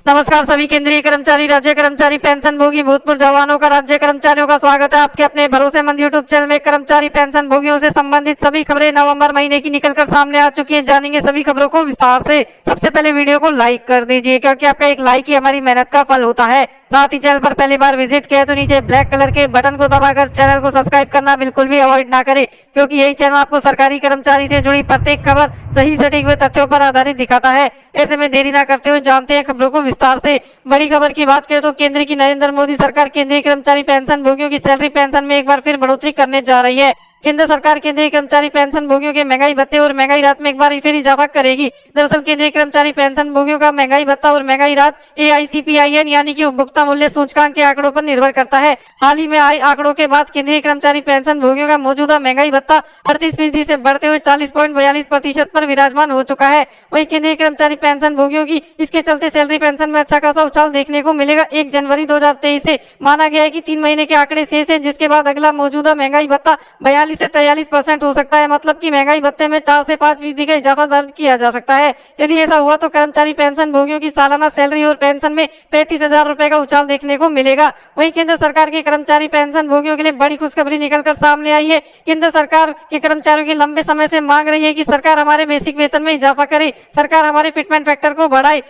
नमस्कार सभी केंद्रीय कर्मचारी, राज्य कर्मचारी, पेंशन भोगी, भूतपूर्व जवानों का, राज्य कर्मचारियों का स्वागत है आपके अपने भरोसेमंद यूट्यूब चैनल में। कर्मचारी पेंशन भोगियों से संबंधित सभी खबरें नवंबर महीने की निकलकर सामने आ चुकी हैं। जानेंगे सभी खबरों को विस्तार से। सबसे पहले वीडियो को लाइक कर दीजिए, क्योंकि आपका एक लाइक ही हमारी मेहनत का फल होता है। साथ ही चैनल पर पहली बार विजिट किया तो नीचे ब्लैक कलर के बटन को दबाकर चैनल को सब्सक्राइब करना बिल्कुल भी अवॉइड ना करें, क्योंकि यही चैनल आपको सरकारी कर्मचारी से जुड़ी प्रत्येक खबर सही सटीक हुए तथ्यों पर आधारित दिखाता है। ऐसे में देरी न करते हुए जानते हैं खबरों को विस्तार से। बड़ी खबर की बात करें तो केंद्र की नरेंद्र मोदी सरकार केंद्रीय कर्मचारी पेंशन भोगियों की सैलरी पेंशन में एक बार फिर बढ़ोतरी करने जा रही है। केंद्र सरकार केंद्रीय कर्मचारी पेंशन भोगियों के महंगाई भत्ते और महंगाई राहत में एक बार फिर इजाफा करेगी। दरअसल केंद्रीय कर्मचारी पेंशन भोगियों का महंगाई भत्ता और महंगाई राहत AICPIN यानी कि उपभोक्ता मूल्य सूचकांक के आंकड़ों पर निर्भर करता है। हाल ही में आए आंकड़ों के बाद केंद्रीय कर्मचारी पेंशन भोगियों का मौजूदा महंगाई भत्ता 38% से बढ़ते हुए 40.42% पर विराजमान हो चुका है। वहीं केंद्रीय कर्मचारी पेंशन भोगियों की इसके चलते सैलरी पेंशन में अच्छा खासा उछाल देखने को मिलेगा। 1 जनवरी 2023 से माना गया है कि 3 महीने के आंकड़े शेष है, जिसके बाद अगला मौजूदा महंगाई भत्ता 42 से 43% हो सकता है। मतलब कि महंगाई भत्ते में 4 से 5% का इजाफा दर्ज किया जा सकता है। यदि ऐसा हुआ तो कर्मचारी पेंशन भोगियों की सालाना सैलरी और पेंशन में 35,000 रुपए का उछाल देखने को मिलेगा। वहीं केंद्र सरकार के कर्मचारी पेंशन भोगियों के लिए बड़ी खुशखबरी निकलकर सामने आई है। केंद्र सरकार के कर्मचारियों की लंबे समय से मांग रही है कि सरकार हमारे बेसिक वेतन में इजाफा करे, सरकार हमारे फिटमेंट फैक्टर को बढ़ाए।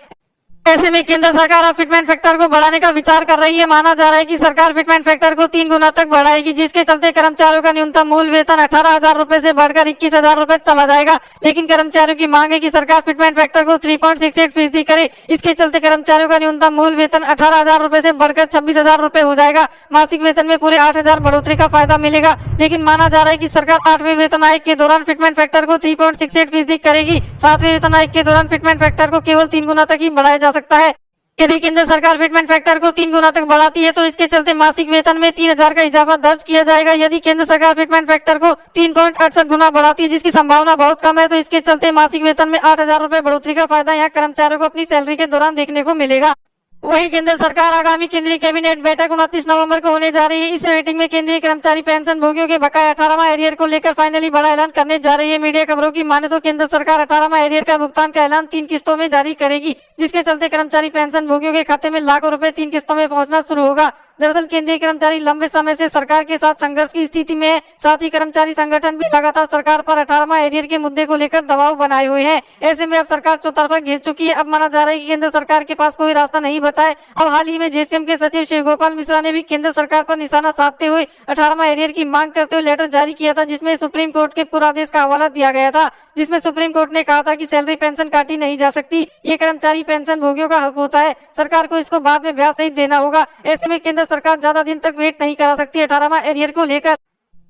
ऐसे में केंद्र सरकार अब फिटमेंट फैक्टर को बढ़ाने का विचार कर रही है। माना जा रहा है कि सरकार फिटमेंट फैक्टर को 3 गुना तक बढ़ाएगी, जिसके चलते कर्मचारियों का न्यूनतम मूल वेतन 18,000 रुपए से बढ़कर 21,000 रुपए चला जाएगा। लेकिन कर्मचारियों की मांग है कि सरकार फिटमेंट फैक्टर को 3.68% करे। इसके चलते कर्मचारियों का न्यूनतम मूल वेतन 18,000 रुपए से बढ़कर 26,000 रुपए हो जाएगा। मासिक वेतन में पूरे 8,000 बढ़ोतरी का फायदा मिलेगा। लेकिन माना जा रहा है कि सरकार 8वें वेतन आयोग के दौरान फिटमेंट फैक्टर को 3.68% करेगी। 7वें वेतन आयोग के दौरान फिटमेंट फैक्टर को केवल 3 गुना तक ही बढ़ाया जा सकता है। यदि केंद्र सरकार फिटमेंट फैक्टर को 3 गुना तक बढ़ाती है तो इसके चलते मासिक वेतन में 3,000 का इजाफा दर्ज किया जाएगा। यदि केंद्र सरकार फिटमेंट फैक्टर को 3.68 गुना बढ़ाती है, जिसकी संभावना बहुत कम है, तो इसके चलते मासिक वेतन में 8,000 रुपए बढ़ोतरी का फायदा यहाँ कर्मचारियों को अपनी सैलरी के दौरान देखने को मिलेगा। वहीं केंद्र सरकार आगामी केंद्रीय कैबिनेट बैठक 29 नवंबर को होने जा रही है। इस मीटिंग में केंद्रीय कर्मचारी पेंशन भोगियों के बकाया 18वां एरियर को लेकर फाइनली बड़ा ऐलान करने जा रही है। मीडिया खबरों की माने तो केंद्र सरकार 18वां एरियर का भुगतान का ऐलान 3 किस्तों में जारी करेगी, जिसके चलते कर्मचारी पेंशन भोगियों के खाते में लाखों रुपए 3 किस्तों में पहुंचना शुरू होगा। दरअसल केंद्रीय कर्मचारी लंबे समय से सरकार के साथ संघर्ष की स्थिति में है। साथ ही कर्मचारी संगठन भी लगातार सरकार पर 18वां एरियर के मुद्दे को लेकर दबाव बनाए हुए हैं। ऐसे में अब सरकार चौतरफा घिर चुकी है। अब माना जा रहा है कि केंद्र सरकार के पास कोई रास्ता नहीं बचा है। अब हाल ही में JCM के सचिव शिव गोपाल मिश्रा ने भी केंद्र सरकार पर निशाना साधते हुए 18वां एरियर की मांग करते हुए लेटर जारी किया था, जिसमें सुप्रीम कोर्ट के पूरा आदेश का हवाला दिया गया था, जिसमें सुप्रीम कोर्ट ने कहा था कि सैलरी पेंशन काटी नहीं जा सकती। ये कर्मचारी पेंशन भोगियों का हक होता है, सरकार को इसको बाद में ब्याज सहित देना होगा। ऐसे में केंद्र सरकार ज्यादा दिन तक वेट नहीं करा सकती 18वां एरियर को लेकर।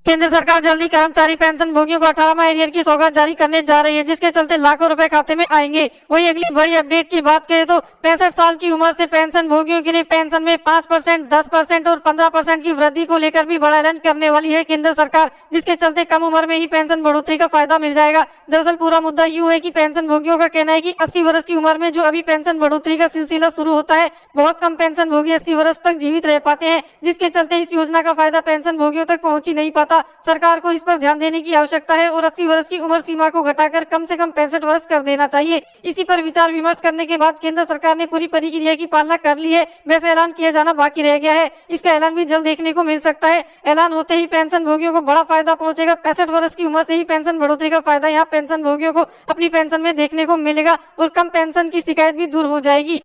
केंद्र सरकार जल्दी कर्मचारी पेंशन भोगियों को 18वां एरियर की सौगात जारी करने जा रही है, जिसके चलते लाखों रुपए खाते में आएंगे। वहीं अगली बड़ी अपडेट की बात करें तो 65 साल की उम्र से पेंशन भोगियों के लिए पेंशन में 5%, 10% और 15% की वृद्धि को लेकर भी बड़ा ऐलान करने वाली है केंद्र सरकार, जिसके चलते कम उम्र में ही पेंशन बढ़ोतरी का फायदा मिल जाएगा। दरअसल पूरा मुद्दा यूं है कि पेंशन भोगियों का कहना है कि 80 वर्ष की उम्र में जो अभी पेंशन बढ़ोतरी का सिलसिला शुरू होता है, बहुत कम पेंशन भोगी 80 वर्ष तक जीवित रह पाते हैं, जिसके चलते इस योजना का फायदा पेंशन भोगियों तक पहुंच ही नहीं पाता। सरकार को इस पर ध्यान देने की आवश्यकता है और 80 वर्ष की उम्र सीमा को घटाकर कम से कम 65 वर्ष कर देना चाहिए। इसी पर विचार विमर्श करने के बाद केंद्र सरकार ने पूरी प्रक्रिया की पालना कर ली है। वैसे ऐलान किया जाना बाकी रह गया है। इसका ऐलान भी जल्द देखने को मिल सकता है। ऐलान होते ही पेंशन भोगियों को बड़ा फायदा पहुंचेगा। 65 वर्ष की उम्र से ही पेंशन बढ़ोतरी का फायदा यहाँ पेंशन भोगियों को अपनी पेंशन में देखने को मिलेगा और कम पेंशन की शिकायत भी दूर हो जाएगी।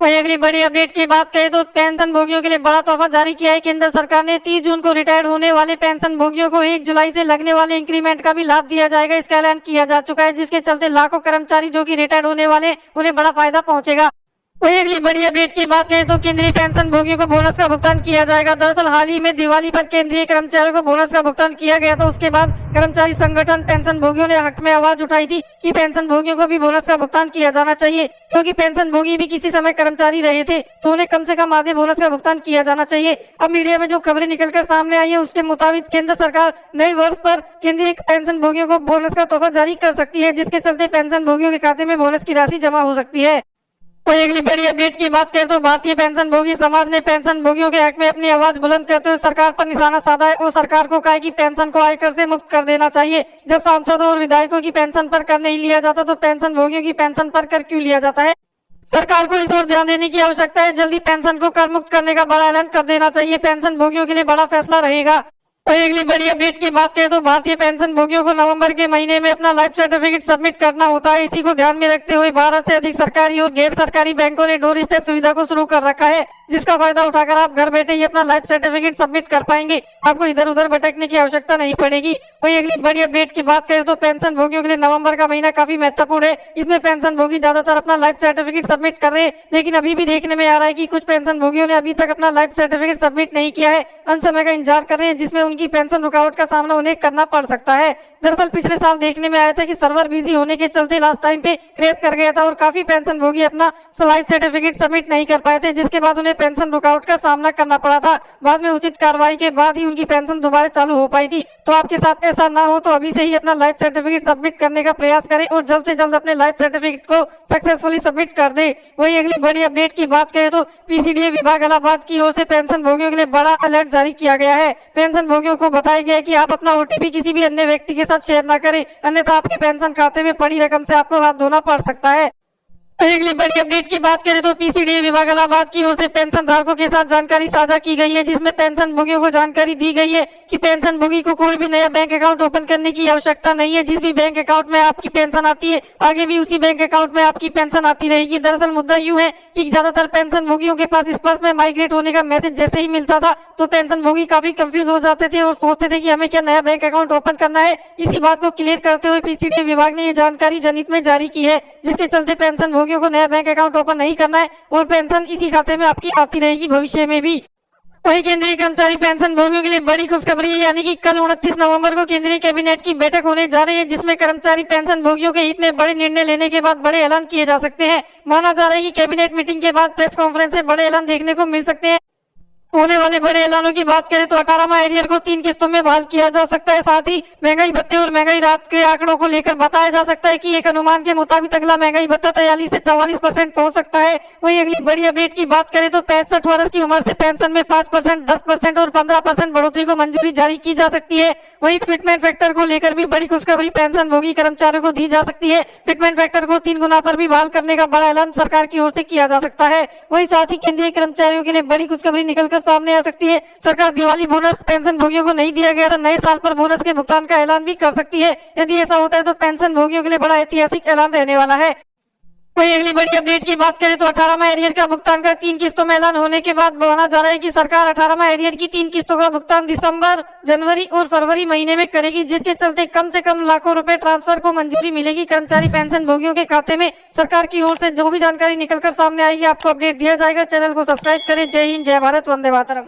वहीं अगली बड़ी अपडेट की बात करें तो पेंशन भोगियों के लिए बड़ा तोहफा जारी किया है केंद्र सरकार ने। 30 जून को रिटायर्ड होने वाले पेंशन भोगियों को 1 जुलाई से लगने वाले इंक्रीमेंट का भी लाभ दिया जाएगा। इसका ऐलान किया जा चुका है, जिसके चलते लाखों कर्मचारी जो कि रिटायर्ड होने वाले उन्हें बड़ा फायदा पहुंचेगा। वही अगली बड़ी अपडेट की बात करें तो केंद्रीय पेंशन भोगियों को बोनस का भुगतान किया जाएगा। दरअसल हाल ही में दिवाली पर केंद्रीय कर्मचारियों को बोनस का भुगतान किया गया था। उसके बाद कर्मचारी संगठन पेंशन भोगियों ने हक में आवाज उठाई थी कि पेंशन भोगियों को भी बोनस का भुगतान किया जाना चाहिए, क्योंकि पेंशन भोगी भी किसी समय कर्मचारी रहे थे, तो उन्हें कम से कम आधे बोनस का भुगतान किया जाना चाहिए। अब मीडिया में जो खबरें निकलकर सामने आई है उसके मुताबिक केंद्र सरकार नए वर्ष पर केंद्रीय पेंशन भोगियों को बोनस का तोहफा जारी कर सकती है, जिसके चलते पेंशन भोगियों के खाते में बोनस की राशि जमा हो सकती है। वही अगली बड़ी अपडेट की बात करें तो भारतीय पेंशन भोगी समाज ने पेंशन भोगियों के हक में अपनी आवाज बुलंद करते हुए सरकार पर निशाना साधा है और सरकार को कहा कि पेंशन को आयकर से मुक्त कर देना चाहिए। जब सांसदों और विधायकों की पेंशन पर कर नहीं लिया जाता तो पेंशन भोगियों की पेंशन पर कर क्यों लिया जाता है। सरकार को इस ओर ध्यान देने की आवश्यकता है। जल्दी पेंशन को कर मुक्त करने का बड़ा ऐलान कर देना चाहिए। पेंशन भोगियों के लिए बड़ा फैसला रहेगा। और अगली बड़ी अपडेट की बात करें तो भारतीय पेंशन भोगियों को नवंबर के महीने में अपना लाइफ सर्टिफिकेट सबमिट करना होता है। इसी को ध्यान में रखते हुए 12 से अधिक सरकारी और गैर सरकारी बैंकों ने डोर स्टेप सुविधा को शुरू कर रखा है, जिसका फायदा उठाकर आप घर बैठे ही अपना लाइफ सर्टिफिकेट सबमिट कर पाएंगे। आपको इधर उधर भटकने की आवश्यकता नहीं पड़ेगी। वही अगली बड़ी अपडेट की बात करें तो पेंशन भोगियों के लिए नवंबर का महीना काफी महत्वपूर्ण है। इसमें पेंशन भोगी ज्यादातर अपना लाइफ सर्टिफिकेट सबमिट कर रहे हैं, लेकिन अभी भी देखने में आ रहा है कि कुछ पेंशन भोगियों ने अभी तक अपना लाइफ सर्टिफिकेट सबमिट नहीं किया है, अंत समय का इंतजार कर रहे हैं, जिसमें उनकी पेंशन रुकावट का सामना उन्हें करना पड़ सकता है। दरअसल पिछले साल देखने में आया था कि सर्वर बिजी होने के चलते लास्ट टाइम पे क्रैश कर गया था और काफी पेंशन भोगी अपना लाइफ सर्टिफिकेट सबमिट नहीं कर पाए थे, जिसके बाद उन्हें पेंशन रुकावट का सामना करना पड़ा था। बाद में उचित कार्रवाई के बाद ही उनकी पेंशन दोबारा चालू हो पाई थी। तो आपके साथ ऐसा ना हो तो अभी से ही अपना लाइफ सर्टिफिकेट सबमिट करने का प्रयास करें और जल्द से जल्द अपने लाइफ सर्टिफिकेट को सक्सेसफुली सबमिट कर दे। वही अगली बड़ी अपडेट की बात करें तो पीसीडीए विभाग इलाहाबाद की ओर से पेंशन भोगियों के लिए बड़ा अलर्ट जारी किया गया है। पेंशन भोगियों को बताया गया है कि आप अपना ओटीपी किसी भी अन्य व्यक्ति के साथ शेयर न करें, अन्यथा आपके पेंशन खाते में पड़ी रकम से आपको हाथ धोना पड़ सकता है। अगली बड़ी अपडेट की बात करें तो पीसीडीए विभाग इलाहाबाद की ओर से पेंशन धारकों के साथ जानकारी साझा की गई है, जिसमें पेंशन भोगियों को जानकारी दी गई है कि पेंशन भोगी को कोई भी नया बैंक अकाउंट ओपन करने की आवश्यकता नहीं है। जिस भी बैंक अकाउंट में आपकी पेंशन आती है आगे भी उसी बैंक अकाउंट में आपकी पेंशन आती रहेगी। दरअसल मुद्दा यूं है कि ज्यादातर पेंशन भोगियों के पास स्पर्श में माइग्रेट होने का मैसेज जैसे ही मिलता था तो पेंशन भोगी काफी कंफ्यूज हो जाते थे और सोचते थे कि हमें क्या नया बैंक अकाउंट ओपन करना है। इसी बात को क्लियर करते हुए पीसीडीए विभाग ने ये जानकारी जनहित में जारी की है, जिसके चलते पेंशन भोगियों को नया बैंक अकाउंट ओपन नहीं करना है और पेंशन इसी खाते में आपकी आती रहेगी भविष्य में भी। वही केंद्रीय कर्मचारी पेंशन भोगियों के लिए बड़ी खुशखबरी है, यानी कि कल 29 नवंबर को केंद्रीय कैबिनेट की बैठक होने जा रही है, जिसमें कर्मचारी पेंशन भोगियों के हित में बड़े निर्णय लेने के बाद बड़े ऐलान किए जा सकते हैं। माना जा रहा है कि कैबिनेट मीटिंग के बाद प्रेस कॉन्फ्रेंस से बड़े ऐलान देखने को मिल सकते हैं। होने वाले बड़े ऐलानों की बात करें तो 18वां एरियर को 3 किस्तों में बहाल किया जा सकता है। साथ ही महंगाई भत्ते और महंगाई राहत के आंकड़ों को लेकर बताया जा सकता है कि एक अनुमान के मुताबिक अगला महंगाई भत्ता 43 से 44% पहुंच सकता है। वहीं अगली बड़ी अपडेट की बात करें तो 65 वर्ष की उम्र से पेंशन में 5%, 10% और 15% बढ़ोतरी को मंजूरी जारी की जा सकती है। वहीं फिटमेंट फैक्टर को लेकर भी बड़ी खुशखबरी पेंशन भोगी कर्मचारियों को दी जा सकती है। फिटमेंट फैक्टर को 3 गुना पर भी बहाल करने का बड़ा ऐलान सरकार की ओर से किया जा सकता है। वहीं साथ ही केंद्रीय कर्मचारियों के लिए बड़ी खुशखबरी निकलकर सामने आ सकती है। सरकार दिवाली बोनस पेंशन भोगियों को नहीं दिया गया तो नए साल पर बोनस के भुगतान का ऐलान भी कर सकती है। यदि ऐसा होता है तो पेंशन भोगियों के लिए बड़ा ऐतिहासिक ऐलान रहने वाला है। वही अगली बड़ी अपडेट की बात करें तो 18वां एरियर का भुगतान का 3 किस्तों में ऐलान होने के बाद माना जा रहा है कि सरकार 18वां एरियर की 3 किस्तों का भुगतान दिसंबर, जनवरी और फरवरी महीने में करेगी, जिसके चलते कम से कम लाखों रुपए ट्रांसफर को मंजूरी मिलेगी कर्मचारी पेंशन भोगियों के खाते में। सरकार की ओर से जो भी जानकारी निकलकर सामने आएगी आपको अपडेट दिया जाएगा। चैनल को सब्सक्राइब करें। जय हिंद, जय भारत, वंदे मातरम।